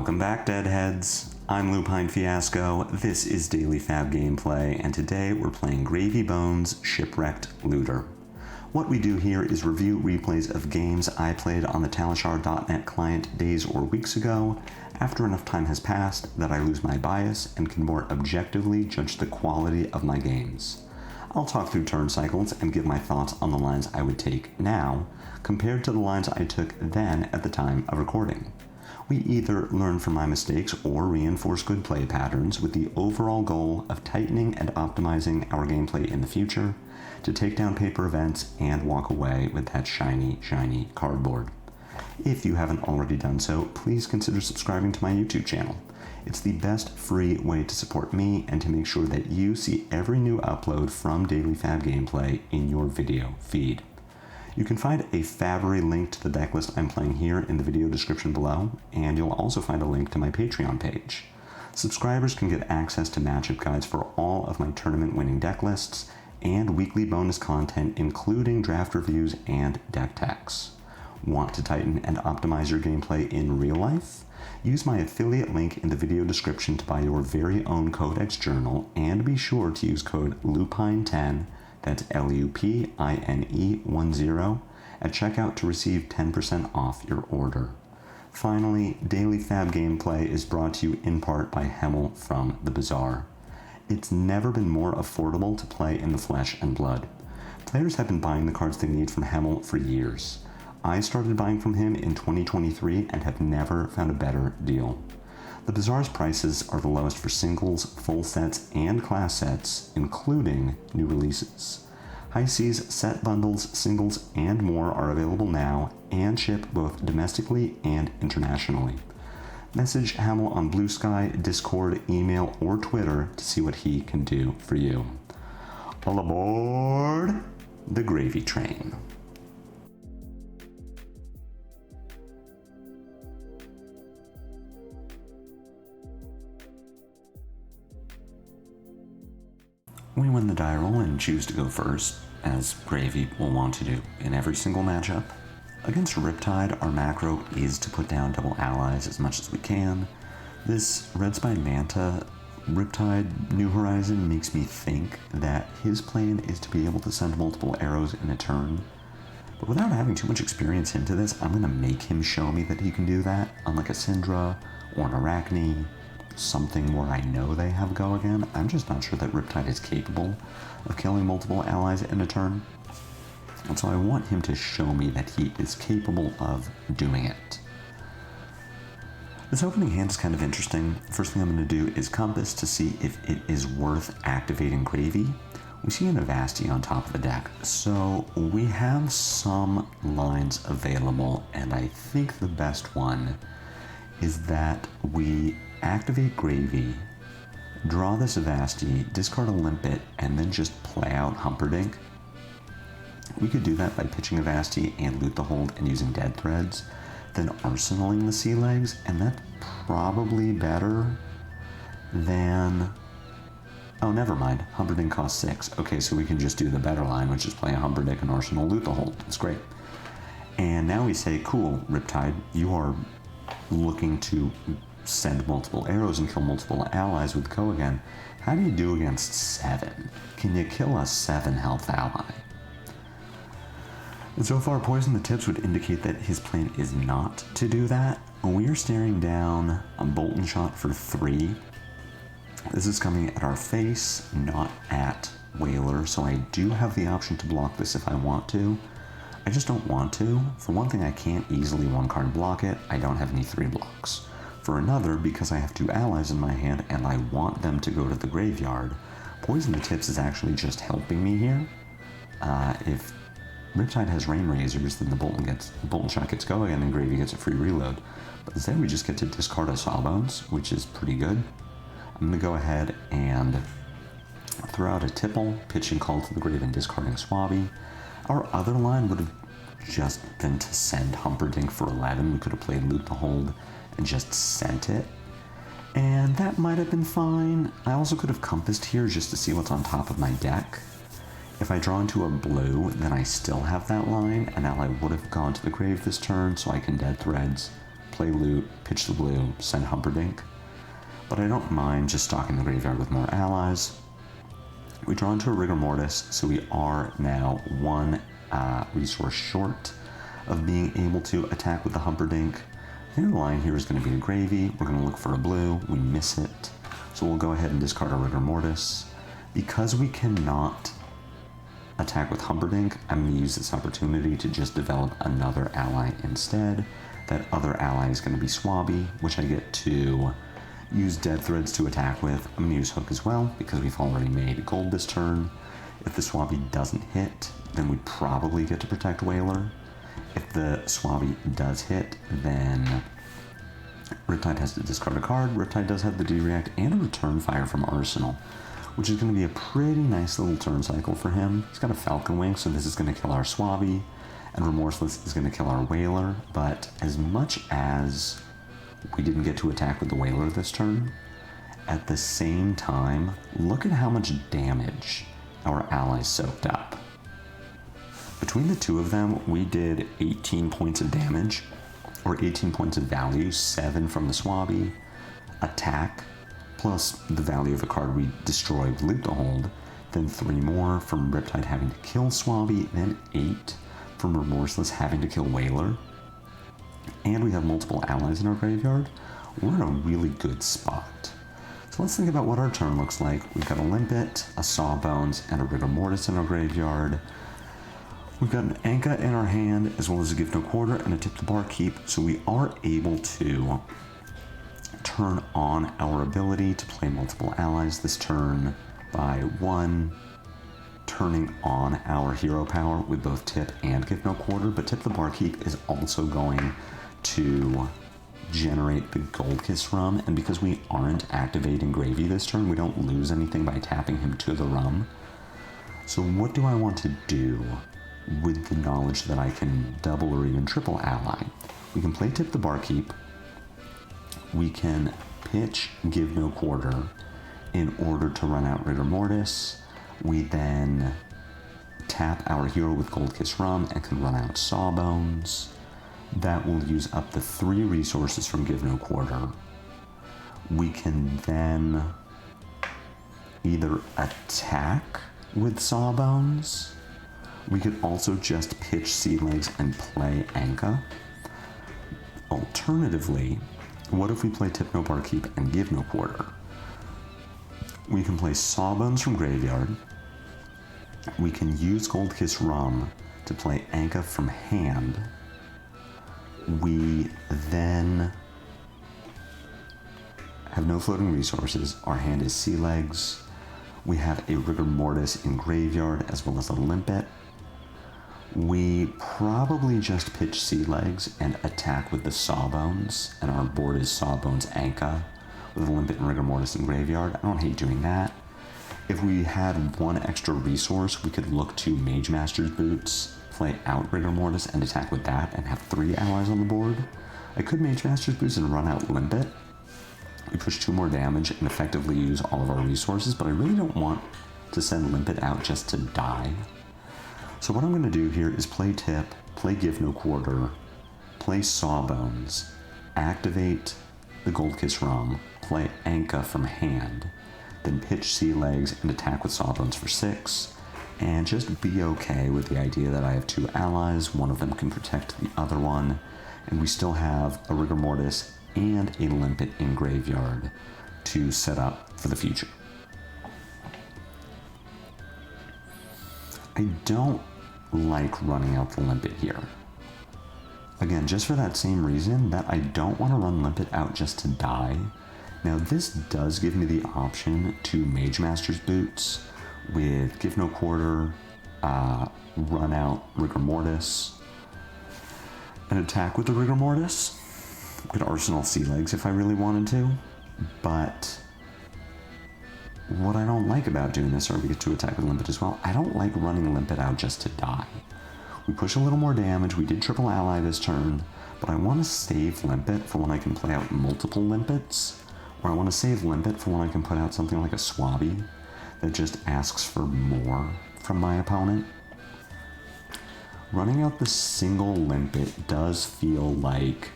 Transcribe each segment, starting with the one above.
Welcome back, Deadheads. I'm Lupinefiasco, this is Daily FaB Gameplay, and today we're playing Gravy Bones Shipwrecked Looter. What we do here is review replays of games I played on the Talishar.net client days or weeks ago, after enough time has passed that I lose my bias and can more objectively judge the quality of my games. I'll talk through turn cycles and give my thoughts on the lines I would take now, compared to the lines I took then at the time of recording. We either learn from my mistakes or reinforce good play patterns with the overall goal of tightening and optimizing our gameplay in the future to take down paper events and walk away with that shiny, shiny cardboard. If you haven't already done so, please consider subscribing to my YouTube channel. It's the best free way to support me and to make sure that you see every new upload from Daily FaB Gameplay in your video feed. You can find a FaBery link to the decklist I'm playing here in the video description below, and you'll also find a link to my Patreon page. Subscribers can get access to matchup guides for all of my tournament-winning deck lists, and weekly bonus content including draft reviews and deck techs. Want to tighten and optimize your gameplay in real life? Use my affiliate link in the video description to buy your very own Codex journal, and be sure to use code LUPINE10, that's LUPINE10, at checkout to receive 10% off your order. Finally, Daily FaB Gameplay is brought to you in part by Hemel from the Bazaar. It's never been more affordable to play in the flesh and blood. Players have been buying the cards they need from Hemel for years. I started buying from him in 2023 and have never found a better deal. The Bazaar's prices are the lowest for singles, full sets, and class sets, including new releases. High Seas set bundles, singles, and more are available now and ship both domestically and internationally. Message Hamill on Blue Sky, Discord, email, or Twitter to see what he can do for you. All aboard the gravy train. We win the die roll and choose to go first, as Gravy will want to do in every single matchup. Against Riptide, our macro is to put down double allies as much as we can. This Red Spine Manta Riptide New Horizon makes me think that his plan is to be able to send multiple arrows in a turn. But without having too much experience into this, I'm going to make him show me that he can do that, unlike a Syndra or an Arachne. Something where I know they have go again. I'm just not sure that Riptide is capable of killing multiple allies in a turn. And so I want him to show me that he is capable of doing it. This opening hand is kind of interesting. First thing I'm going to do is compass to see if it is worth activating Gravy. We see an Avasti on top of the deck, so we have some lines available, and I think the best one is that we activate Gravy, draw this Avasti, discard a Limpet, and then just play out Humperdinck. We could do that by pitching Avasti and Loot the Hold and using Dead Threads, then arsenaling the Sea Legs, and that's probably better than... Oh, never mind. Humperdinck costs 6. Okay, so we can just do the better line, which is play a Humperdinck and arsenal Loot the Hold. That's great. And now we say, cool, Riptide, you are looking to send multiple arrows and kill multiple allies with Kogan. How do you do against 7? Can you kill a 7 health ally? And so far, Poison the Tips would indicate that his plan is not to do that. We are staring down a Bolton Shot for 3. This is coming at our face, not at Whaler, so I do have the option to block this if I want to. I just don't want to. For one thing, I can't easily one-card block it. I don't have any 3 blocks. For another, because I have 2 allies in my hand and I want them to go to the graveyard, Poison the Tips is actually just helping me here. If Riptide has Rain Razors, then the Bolton Shot gets go again and Gravy gets a free reload. But instead we just get to discard a Sawbones, which is pretty good. I'm going to go ahead and throw out a Tipple, pitching Call to the Grave and discarding a Swabby. Our other line would have just been to send Humperdinck for 11. We could have played Loot the Hold and just sent it, and that might have been fine. I also could have compassed here just to see what's on top of my deck. If I draw into a blue, then I still have that line, and now I would have gone to the grave this turn, so I can Dead Threads, play loot, pitch the blue, send Humperdinck. But I don't mind just stocking the graveyard with more allies. We draw into a Rigor Mortis, so we are now one resource short of being able to attack with the Humperdinck. The end of the line here is going to be a Gravy. We're going to look for a blue. We miss it. So we'll go ahead and discard our Rigor Mortis. Because we cannot attack with Humperdinck, I'm going to use this opportunity to just develop another ally instead. That other ally is going to be Swabby, which I get to use Dead Threads to attack with. I'm going to use Hook as well, because we've already made gold this turn. If the Swabby doesn't hit, then we probably get to protect Whaler. If the Swabby does hit, then Riptide has to discard a card. Riptide does have the D-React and a Return Fire from Arsenal, which is going to be a pretty nice little turn cycle for him. He's got a Falcon Wing, so this is going to kill our Swabby, and Remorseless is going to kill our Whaler. But as much as we didn't get to attack with the Whaler this turn, at the same time, look at how much damage our allies soaked up. Between the two of them, we did 18 points of damage, or 18 points of value, 7 from the Swabby, attack, plus the value of a card we destroyed with Loot to Hold, then 3 more from Riptide having to kill Swabby, then 8 from Remorseless having to kill Whaler. And we have multiple allies in our graveyard. We're in a really good spot. So let's think about what our turn looks like. We've got a Limpet, a Sawbones, and a Rigor Mortis in our graveyard. We've got an Anka in our hand, as well as a Give No Quarter and a Tip the Barkeep, so we are able to turn on our ability to play multiple allies this turn by 1, turning on our hero power with both Tip and Give No Quarter, but Tip the Barkeep is also going to generate the Gold Kiss Rum, and because we aren't activating Gravy this turn, we don't lose anything by tapping him to the Rum. So what do I want to do with the knowledge that I can double or even triple ally? We can play Tip the Barkeep. We can pitch Give No Quarter in order to run out Rigor Mortis. We then tap our hero with Gold Kiss Rum and can run out Sawbones. That will use up the 3 resources from Give No Quarter. We can then either attack with Sawbones. We could also just pitch Sea Legs and play Anka. Alternatively, what if we play Tip No Barkeep and Give No Quarter? We can play Sawbones from Graveyard. We can use Gold Kiss Rum to play Anka from hand. We then have no floating resources. Our hand is Sea Legs. We have a Rigor Mortis in Graveyard as well as a Limpet. We probably just pitch Sea Legs and attack with the Sawbones, and our board is Sawbones Anka with a Limpet and Rigor Mortis in Graveyard. I don't hate doing that. If we had 1 extra resource, we could look to Mage Master's Boots, play out Rigor Mortis and attack with that and have 3 allies on the board. I could Mage Master's Boots and run out Limpet. We push 2 more damage and effectively use all of our resources, but I really don't want to send Limpet out just to die. So what I'm going to do here is play Tip, play Give No Quarter, play Sawbones, activate the Gold Kiss Rum, play Anka from hand, then pitch Sea Legs and attack with Sawbones for 6, and just be okay with the idea that I have 2 allies, one of them can protect the other one, and we still have a Rigor Mortis and a Limpet in Graveyard to set up for the future. I don't like running out the Limpet here. Again, just for that same reason that I don't want to run Limpet out just to die. Now this does give me the option to Mage Master's Boots with Give No Quarter, run out Rigor Mortis, and attack with the Rigor Mortis. Could Arsenal Sea Legs if I really wanted to, but what I don't like about doing this, or we get to attack with Limpet as well, I don't like running Limpet out just to die. We push a little more damage, we did triple ally this turn, but I want to save Limpet for when I can play out multiple Limpets, or I want to save Limpet for when I can put out something like a Swabby that just asks for more from my opponent. Running out the single Limpet does feel like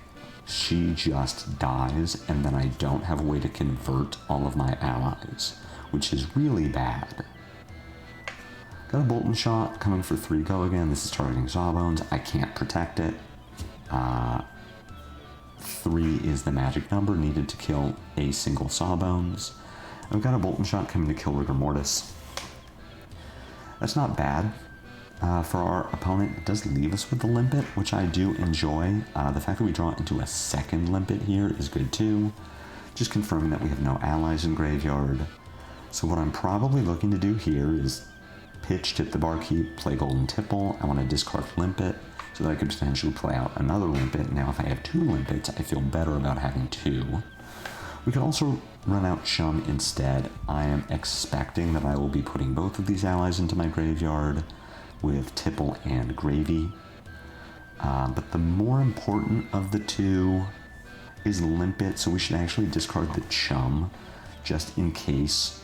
she just dies, and then I don't have a way to convert all of my allies, which is really bad. Got a Bolton Shot coming for 3 go again. This is targeting Sawbones. I can't protect it. 3 is the magic number needed to kill a single Sawbones. I've got a Bolton Shot coming to kill Rigor Mortis. That's not bad. For our opponent, it does leave us with the Limpet, which I do enjoy. The fact that we draw into a second Limpet here is good too. Just confirming that we have no allies in graveyard. So what I'm probably looking to do here is pitch, tip the Barkeep, play Golden Tipple. I want to discard Limpet so that I could potentially play out another Limpet. Now if I have 2 Limpets, I feel better about having 2. We could also run out Chum instead. I am expecting that I will be putting both of these allies into my graveyard with Tipple and Gravy. But the more important of the 2 is Limpet, so we should actually discard the Chum just in case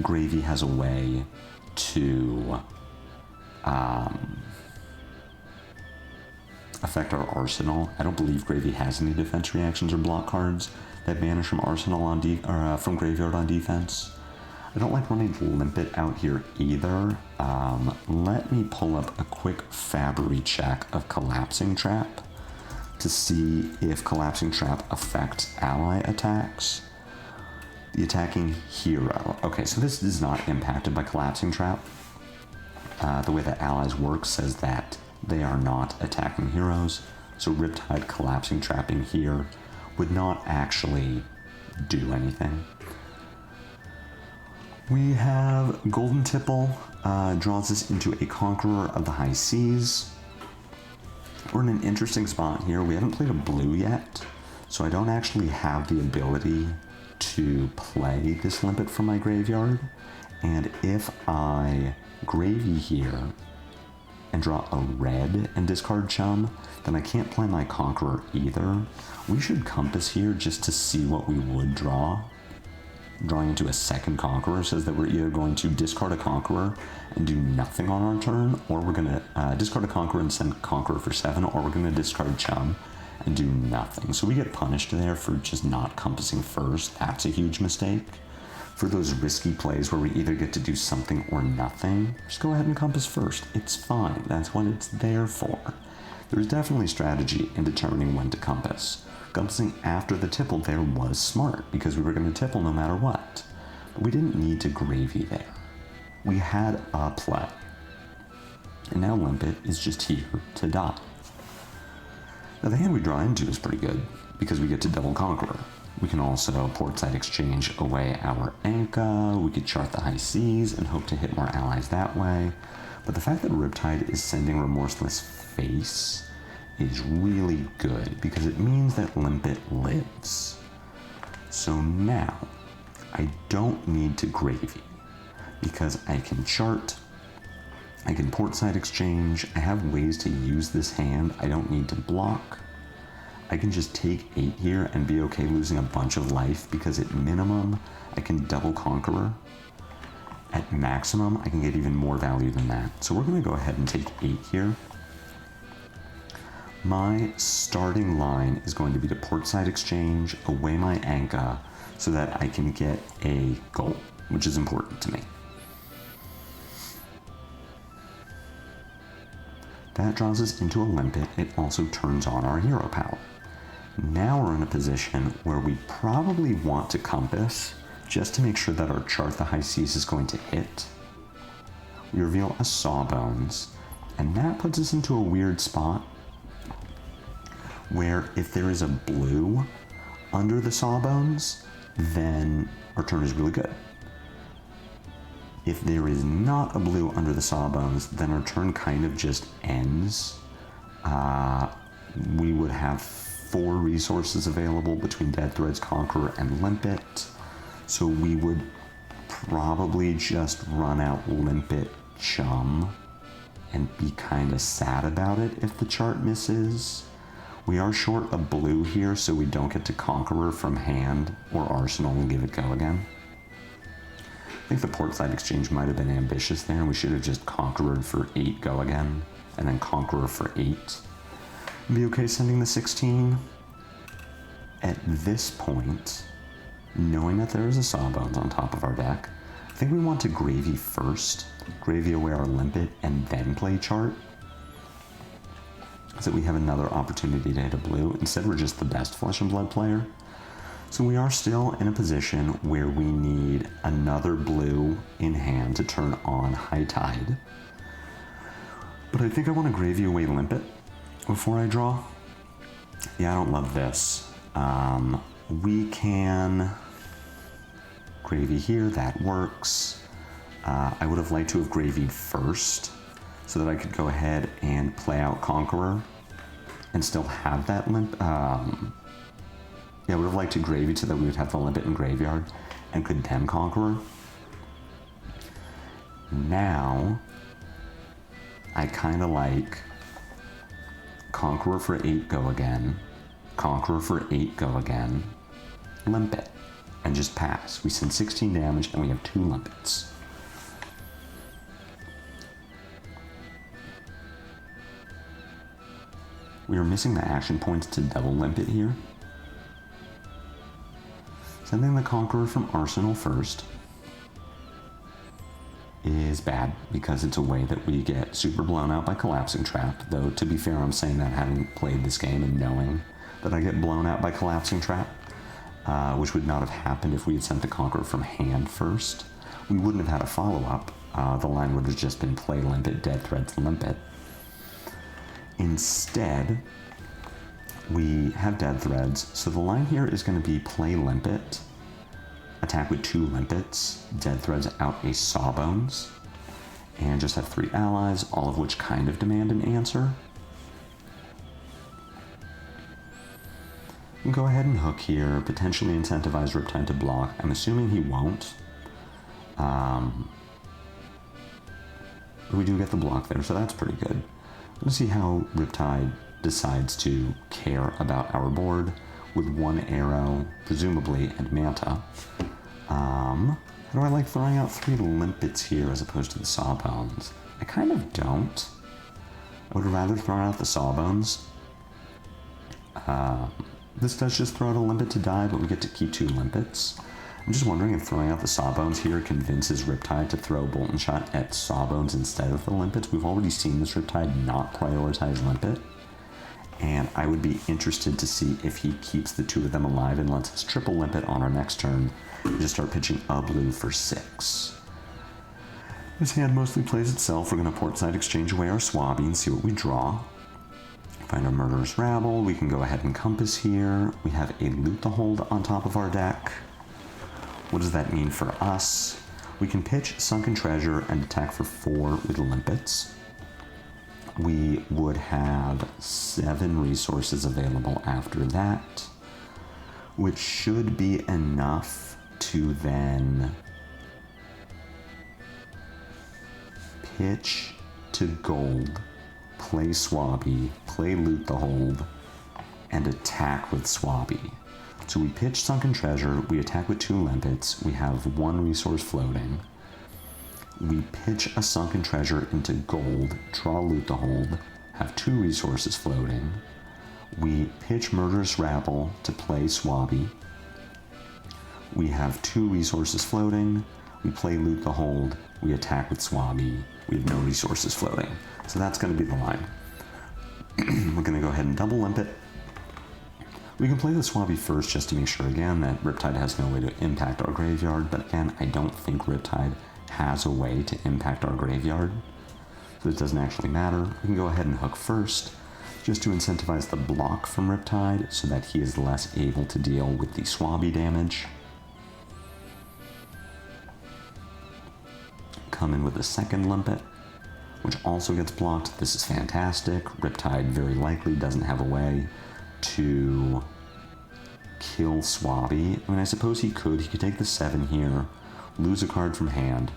Gravy has a way to affect our arsenal. I don't believe Gravy has any defense reactions or block cards that banish from arsenal on from graveyard on defense. I don't like running Limpet out here either. Let me pull up a quick FaB check of Collapsing Trap to see if Collapsing Trap affects ally attacks. The attacking hero. Okay, so this is not impacted by Collapsing Trap. The way that allies work says that they are not attacking heroes, so Riptide Collapsing Trapping here would not actually do anything. We have Golden Tipple, draws us into a Conqueror of the High Seas. We're in an interesting spot here. We haven't played a blue yet, so I don't actually have the ability to play this Limpet from my graveyard. And if I Gravy here and draw a red and discard Chum, then I can't play my Conqueror either. We should Compass here just to see what we would draw. Drawing into a second Conqueror says that we're either going to discard a Conqueror and do nothing on our turn, or we're going to discard a Conqueror and send Conqueror for 7, or we're going to discard Chum and do nothing. So we get punished there for just not compassing first. That's a huge mistake. For those risky plays where we either get to do something or nothing, just go ahead and compass first. It's fine. That's what it's there for. There's definitely strategy in determining when to compass. Compassing after the tipple there was smart because we were going to tipple no matter what. But we didn't need to Gravy there. We had a play. And now Limpet is just here to die. Now the hand we draw into is pretty good because we get to double Conqueror. We can also Portside Exchange away our Anka. We could chart the High Seas and hope to hit more allies that way. But the fact that Riptide is sending Remorseless Face is really good because it means that Limpet lives. So now I don't need to Gravy because I can chart, I can Portside Exchange, I have ways to use this hand. I don't need to block. I can just take 8 here and be okay losing a bunch of life because at minimum, I can double Conqueror. At maximum, I can get even more value than that. So we're gonna go ahead and take 8 here. My starting line is going to be to Portside Exchange, away my Anka, so that I can get a goal, which is important to me. That draws us into a Limpet. It also turns on our hero power. Now we're in a position where we probably want to compass just to make sure that our chart the High Seas is going to hit. We reveal a Sawbones, and that puts us into a weird spot where if there is a blue under the Sawbones, then our turn is really good. If there is not a blue under the Sawbones, then our turn kind of just ends. We would have 4 resources available between Dead Threads, Conqueror, and Limpet. So we would probably just run out Limpet Chum and be kind of sad about it if the chart misses. We are short a blue here, so we don't get to Conqueror from hand or Arsenal and give it go again. I think the Portside Exchange might have been ambitious there, and we should have just Conqueror for 8 go again, and then Conqueror for 8. Be okay sending the 16. at this point, knowing that there is a Sawbones on top of our deck, I think we want to Gravy first, Gravy away our Limpet, and then play Chart, so that we have another opportunity to hit a blue. Instead, we're just the best Flesh and Blood player. So we are still in a position where we need another blue in hand to turn on High Tide. But I think I want to Gravy away Limpet before I draw. Yeah, I don't love this. We can Gravy here, that works. I would have liked to have Gravied first so that I could go ahead and play out Conqueror and still have that limp. Yeah, I would have liked to Gravy so that we would have the Limpet in graveyard and condemn Conqueror. Now, I kind of like Conqueror for 8, go again. Conqueror for 8, go again. Limpet, and just pass. We send 16 damage and we have 2 Limpets. We are missing the action points to double Limpet here. Sending the Conqueror from Arsenal first is bad because it's a way that we get super blown out by Collapsing Trap, though to be fair, I'm saying that having played this game and knowing that I get blown out by Collapsing Trap, which would not have happened if we had sent the Conqueror from hand first. We wouldn't have had a follow-up. The line would have just been play Limpet, Dead Threads, Limpet. Instead, we have Dead Threads, so the line here is going to be play Limpet, attack with 2 Limpets, Dead Threads out a Sawbones, and just have 3 allies, all of which kind of demand an answer. You can go ahead and hook here, potentially incentivize Riptide to block. I'm assuming he won't. We do get the block there, so that's pretty good. Let's see how Riptide decides to care about our board with 1 arrow, presumably, and Manta. How do I like throwing out 3 Limpets here as opposed to the Sawbones? I kind of don't. I would rather throw out the Sawbones. This does just throw out a Limpet to die, but we get to keep 2 Limpets. I'm just wondering if throwing out the Sawbones here convinces Riptide to throw Bolt and Shot at Sawbones instead of the Limpets. We've already seen this Riptide not prioritize Limpet, and I would be interested to see if he keeps the 2 of them alive and lets us triple Limpet on our next turn and just start pitching a blue for 6. This hand mostly plays itself. We're going to Portside Exchange away our Swabby and see what we draw. Find our Murderous Rabble. We can go ahead and Compass here. We have a Loot the Hold on top of our deck. What does that mean for us? We can pitch Sunken Treasure and attack for 4 with Limpets. We would have 7 resources available after that, which should be enough to then pitch to gold, play Swabby, play Loot the Hold, and attack with Swabby. So we pitch Sunken Treasure, we attack with 2 Limpets, we have 1 resource floating. We pitch a Sunken Treasure into gold, draw Loot the Hold, have 2 resources floating. We pitch Murderous Rabble to play Swabby. We have 2 resources floating. We play Loot the Hold, we attack with Swabby. We have no resources floating. So that's going to be the line. We're going to go ahead and double Limpet. We can play the Swabby first just to make sure again that Riptide has no way to impact our graveyard, but again, I don't think Riptide has a way to impact our graveyard, so it doesn't actually matter. We can go ahead and hook first, just to incentivize the block from Riptide so that he is less able to deal with the Swabby damage. Come in with a second Limpet, which also gets blocked. This is fantastic. Riptide very likely doesn't have a way to kill Swabby. I mean, I suppose he could. He could take the 7 here, lose a card from hand,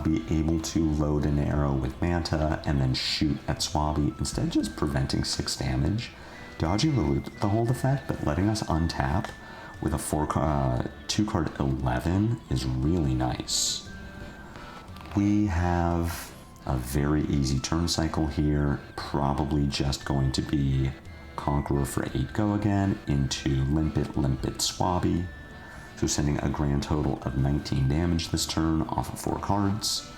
be able to load an arrow with Manta, and then shoot at Swabby, instead of just preventing 6 damage, dodging the Hold effect, but letting us untap with a 2-card 11 is really nice. We have a very easy turn cycle here, probably just going to be Conqueror for 8 go again into Limpet Swabi. So sending a grand total of 19 damage this turn off of 4 cards.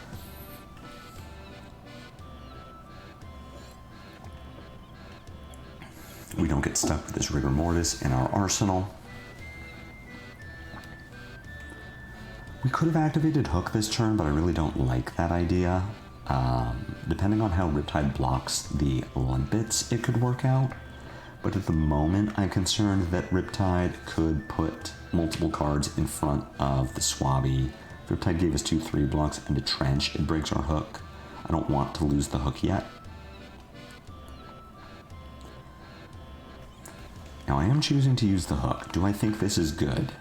We don't get stuck with this Rigor Mortis in our arsenal. We could have activated Hook this turn, but I really don't like that idea. Depending on how Riptide blocks the Limpets, it could work out. But at the moment, I'm concerned that Riptide could put multiple cards in front of the Swabi. If Riptide gave us 2/3 blocks and a Trench, it breaks our Hook. I don't want to lose the Hook yet. Now I am choosing to use the Hook. Do I think this is good?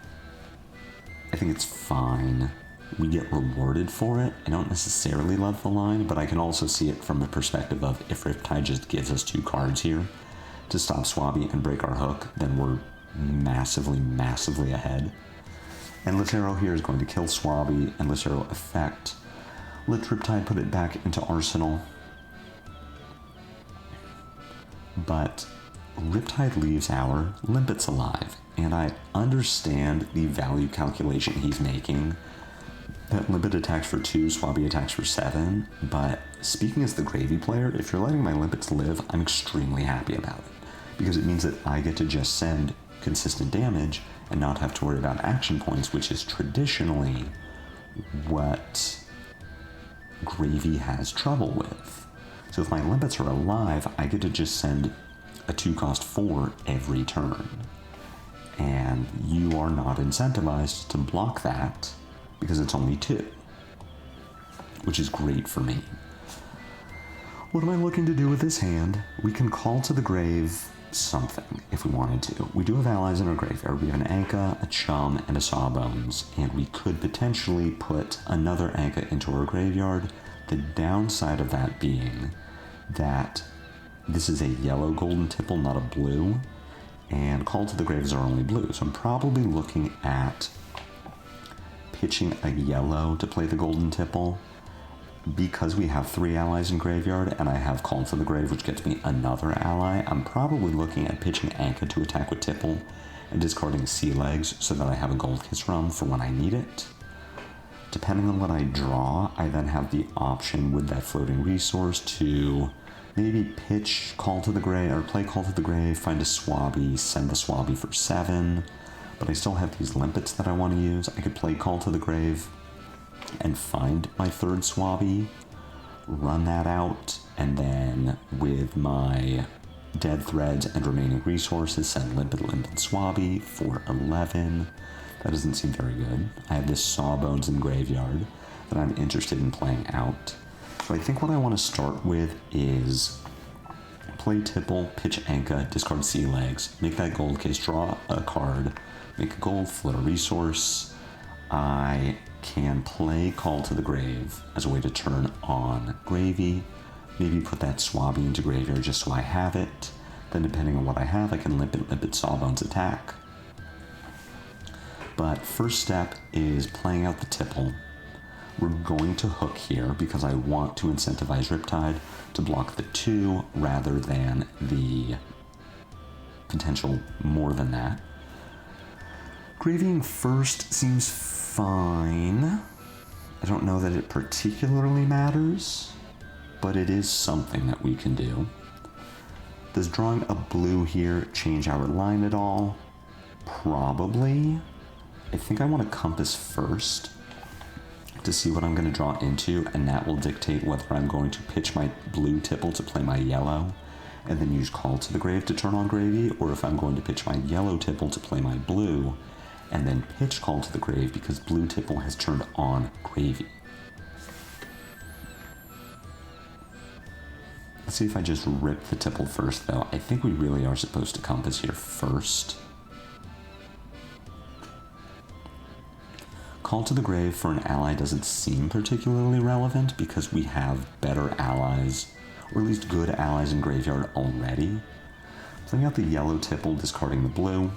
I think it's fine. We get rewarded for it. I don't necessarily love the line, but I can also see it from the perspective of if Riptide just gives us 2 cards here to stop Swabi and break our Hook, then we're massively ahead. And Latero here is going to kill Swabi, and Latero effect. Let Riptide put it back into Arsenal. But Riptide leaves our Limpets alive, and I understand the value calculation he's making. That Limpet attacks for 2, Swabi attacks for 7, but speaking as the Gravy player, if you're letting my Limpets live, I'm extremely happy about it, because it means that I get to just send consistent damage and not have to worry about action points, which is traditionally what Gravy has trouble with. So if my Limpets are alive, I get to just send a 2-cost 4 every turn. And you are not incentivized to block that because it's only 2, which is great for me. What am I looking to do with this hand? We can call to the grave something if we wanted to. We do have allies in our graveyard. We have an Anka, a Chum, and a Sawbones, and we could potentially put another Anka into our graveyard. The downside of that being that this is a yellow golden tipple, not a blue, and Call to the Graves are only blue, so I'm probably looking at pitching a yellow to play the golden tipple. Because we have 3 allies in graveyard, and I have Call to the Grave, which gets me another ally, I'm probably looking at pitching Anka to attack with tipple, and discarding Sea Legs so that I have a Gold Kiss Rum for when I need it. Depending on what I draw, I then have the option with that floating resource to maybe pitch Call to the Grave, or play Call to the Grave, find a Swabi, send the Swabi for 7, but I still have these Limpets that I want to use. I could play Call to the Grave and find my 3rd Swabi, run that out, and then with my Dead Threads and remaining resources, send Limpet Swabi for 11. That doesn't seem very good. I have this Sawbones in graveyard that I'm interested in playing out. So I think what I want to start with is play tipple, pitch Anka, discard Sea Legs, make that gold case, draw a card, make a gold, float a resource. I can play Call to the Grave as a way to turn on Gravy, maybe put that Swabi into graveyard just so I have it. Then depending on what I have, I can Limpet Sawbones attack. But first step is playing out the tipple. We're going to Hook here because I want to incentivize Riptide to block the 2 rather than the potential more than that. Gravying first seems fine. I don't know that it particularly matters, but it is something that we can do. Does drawing a blue here change our line at all? Probably. I think I want to Compass first to see what I'm going to draw into, and that will dictate whether I'm going to pitch my blue tipple to play my yellow and then use Call to the Grave to turn on Gravy, or if I'm going to pitch my yellow tipple to play my blue and then pitch Call to the Grave because blue tipple has turned on Gravy. Let's see if I just rip the tipple first, though. I think we really are supposed to Compass here first. Call to the Grave for an ally doesn't seem particularly relevant because we have better allies, or at least good allies in graveyard already. Playing out the yellow tipple, discarding the blue,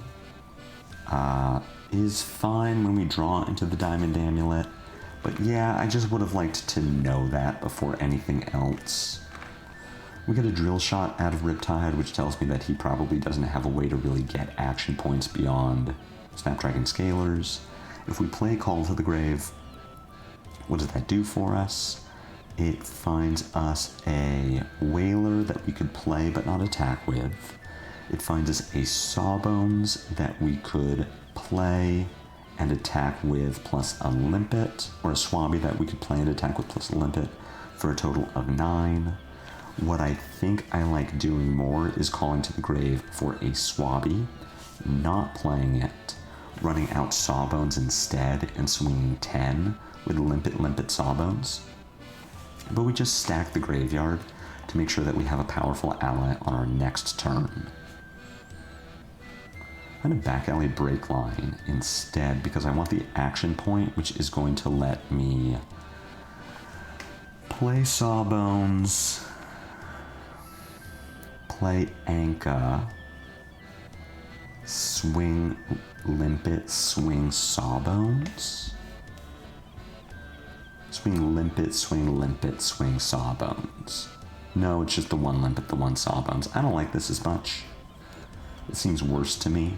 is fine when we draw into the Diamond Amulet, but yeah, I just would have liked to know that before anything else. We get a drill shot out of Riptide, which tells me that he probably doesn't have a way to really get action points beyond Snapdragon Scalers. If we play Call to the Grave, what does that do for us? It finds us a Whaler that we could play but not attack with. It finds us a Sawbones that we could play and attack with plus a Limpet, or a Swabby that we could play and attack with plus a Limpet, for a total of 9. What I think I like doing more is calling to the grave for a Swabby, not playing it, running out Sawbones instead, and swinging 10 with Limpet Sawbones. But we just stack the graveyard to make sure that we have a powerful ally on our next turn. I'm going to back alley Break Line instead because I want the action point, which is going to let me play Sawbones, play Anka, swing Limpet, swing Sawbones, swing Limpet, swing Sawbones. No, it's just the one Limpet, the one Sawbones. I don't like this as much. It seems worse to me.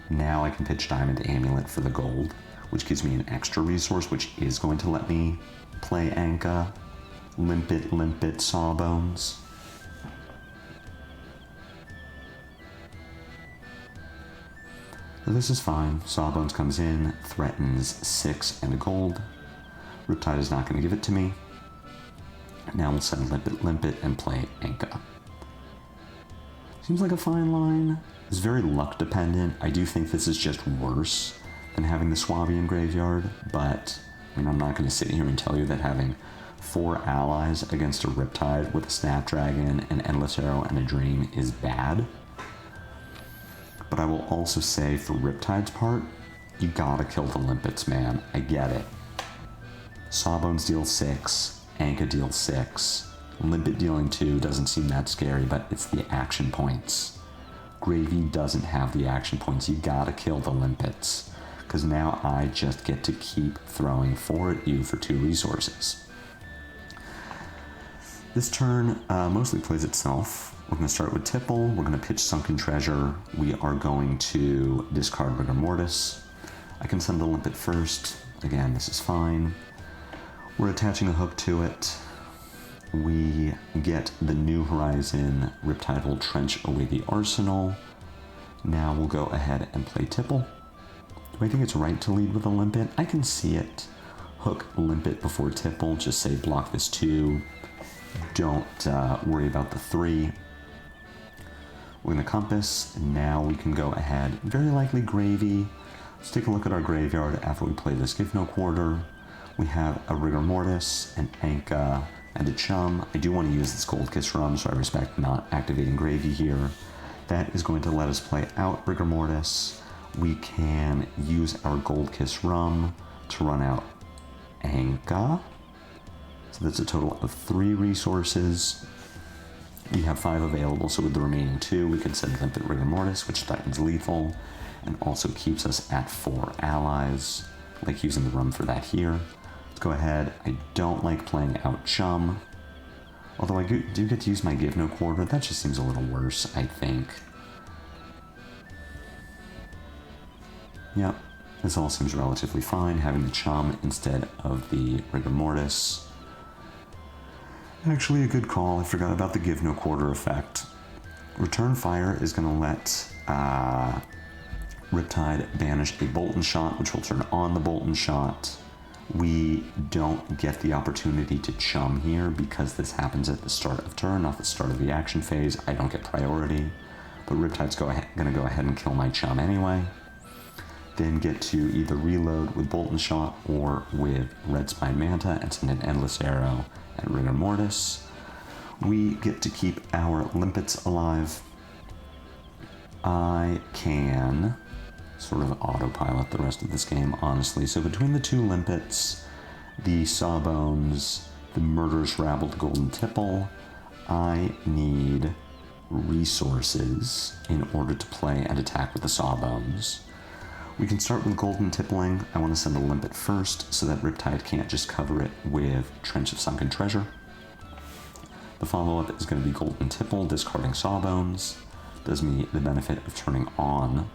Now I can pitch Diamond Amulet for the gold, which gives me an extra resource, which is going to let me play Anka, Limpet, Sawbones. So this is fine. Sawbones comes in, threatens 6 and a gold. Riptide is not going to give it to me. Now we'll send Limpet and play Anka. Seems like a fine line. It's very luck dependent. I do think this is just worse than having the Swabby in graveyard, but I mean, I'm not going to sit here and tell you that having 4 allies against a Riptide with a Snapdragon, an Endless Arrow, and a Dream is bad. But I will also say, for Riptide's part, you gotta kill the Limpets, man. I get it. Sawbones deal 6, Anka deals 6. Limpet dealing 2 doesn't seem that scary, but it's the action points. Gravy doesn't have the action points. You gotta kill the Limpets, because now I just get to keep throwing 4 at you for 2 resources. This turn mostly plays itself. We're going to start with Tipple. We're going to pitch Sunken Treasure. We are going to discard Rigor Mortis. I can send the Limpet first. Again, this is fine. We're attaching a hook to it. We get the New Horizon. Riptide will trench away the arsenal. Now we'll go ahead and play Tipple. Do I think it's right to lead with a Limpet? I can see it. Hook Limpet before Tipple. Just say block this 2. Don't worry about the 3. We're going to Compass, and now we can go ahead. Very likely Gravy. Let's take a look at our graveyard after we play this Give No Quarter. We have a Rigor Mortis, an Anka, and a Chum. I do want to use this Gold Kiss Rum, so I respect not activating Gravy here. That is going to let us play out Rigor Mortis. We can use our Gold Kiss Rum to run out Anka. So that's a total of 3 resources. We have 5 available, so with the remaining 2, we can send Limpet Rigor Mortis, which threatens lethal, and also keeps us at 4 allies. I like using the rum for that here. Let's go ahead. I don't like playing out Chum, although I do get to use my Give No Quarter. That just seems a little worse, I think. Yep, this all seems relatively fine, having the Chum instead of the Rigor Mortis. Actually, a good call. I forgot about the Give No Quarter effect. Return Fire is going to let Riptide banish a Bolton Shot, which will turn on the Bolton Shot. We don't get the opportunity to Chum here because this happens at the start of turn, not the start of the action phase. I don't get priority, but Riptide's going to go ahead and kill my Chum anyway. Then get to either reload with Bolton Shot or with Red Spine Manta and send an Endless Arrow and Rigor Mortis. We get to keep our Limpets alive. I can sort of autopilot the rest of this game, honestly. So between the 2 Limpets, the Sawbones, the Murderous Rabble, the Golden Tipple, I need resources in order to play and attack with the Sawbones. We can start with Golden Tippling. I want to send a Limpet first so that Riptide can't just cover it with Trench of Sunken Treasure. The follow-up is going to be Golden Tipple, discarding Sawbones. Does me the benefit of turning on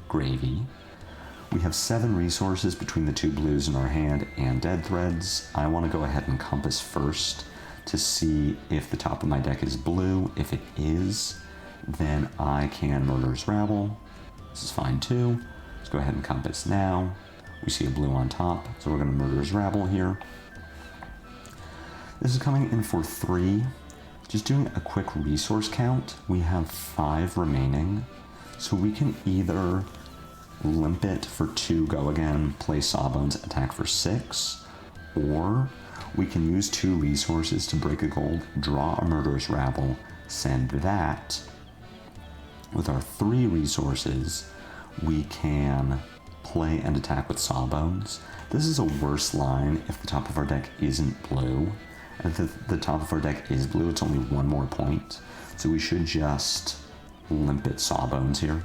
Gravy. We have 7 resources between the 2 blues in our hand and Dead Threads. I want to go ahead and Compass first to see if the top of my deck is blue. If it is, then I can Murderous Rabble. This is fine too. Let's go ahead and Compass now. We see a blue on top, so we're going to Murderous Rabble here. This is coming in for 3. Just doing a quick resource count, we have 5 remaining. So we can either Limpet for 2 go again, play Sawbones, attack for 6, or we can use 2 resources to break a gold, draw a Murderous Rabble, send that. With our 3 resources, we can play and attack with Sawbones. This is a worse line if the top of our deck isn't blue. And if the top of our deck is blue, it's only 1 more point. So we should just Limpet Sawbones here.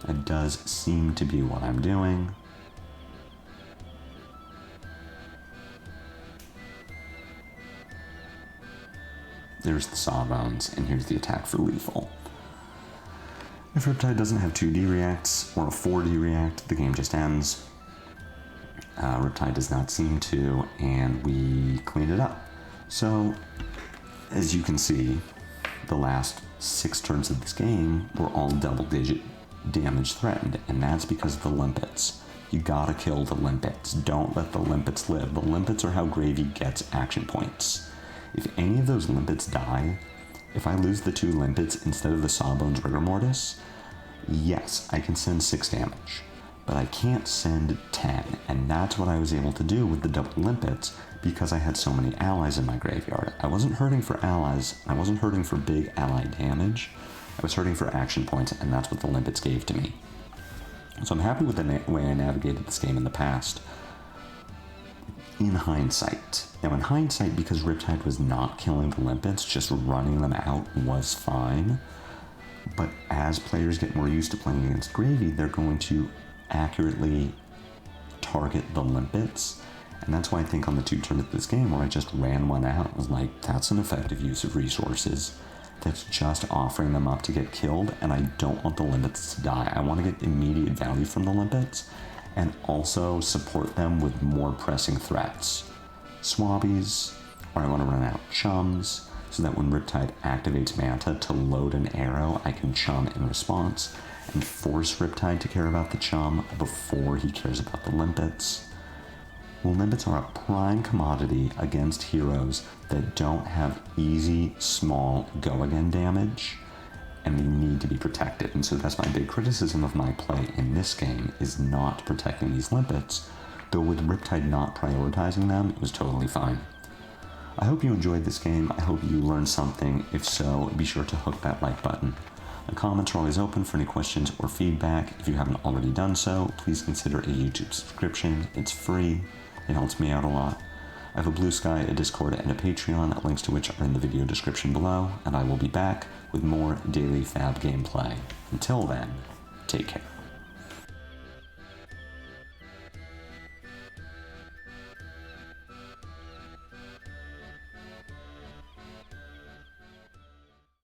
It does seem to be what I'm doing. There's the Sawbones, and here's the attack for lethal. If Riptide doesn't have 2D reacts or a 4D react, the game just ends. Riptide does not seem to, and we cleaned it up. So, as you can see, the last 6 turns of this game were all double-digit damage threatened, and that's because of the Limpets. You gotta kill the Limpets. Don't let the Limpets live. The Limpets are how Gravy gets action points. If any of those Limpets die, if I lose the 2 Limpets instead of the Sawbones Rigor Mortis, yes, I can send 6 damage, but I can't send 10, and that's what I was able to do with the double Limpets because I had so many allies in my graveyard. I wasn't hurting for allies, I wasn't hurting for big ally damage, I was hurting for action points, and that's what the Limpets gave to me. So I'm happy with the way I navigated this game in the past. In hindsight. Now in hindsight, because Riptide was not killing the Limpets, just running them out was fine. But as players get more used to playing against Gravy, they're going to accurately target the Limpets. And that's why I think on the 2 turns of this game where I just ran one out, I was like, that's an effective use of resources. That's just offering them up to get killed, and I don't want the Limpets to die. I want to get immediate value from the Limpets, and also support them with more pressing threats. Swabbies, or I want to run out Chums, so that when Riptide activates Manta to load an arrow, I can Chum in response, and force Riptide to care about the Chum before he cares about the Limpets. Limpets are a prime commodity against heroes that don't have easy, small, go-again damage, and they need to be protected. And so that's my big criticism of my play in this game, is not protecting these Limpets, though with Riptide not prioritizing them, it was totally fine. I hope you enjoyed this game. I hope you learned something. If so, be sure to hook that like button. The comments are always open for any questions or feedback. If you haven't already done so, please consider a YouTube subscription. It's free. It helps me out a lot. I have a Blue Sky, a Discord, and a Patreon, links to which are in the video description below, and I will be back with more daily FaB gameplay. Until then, take care.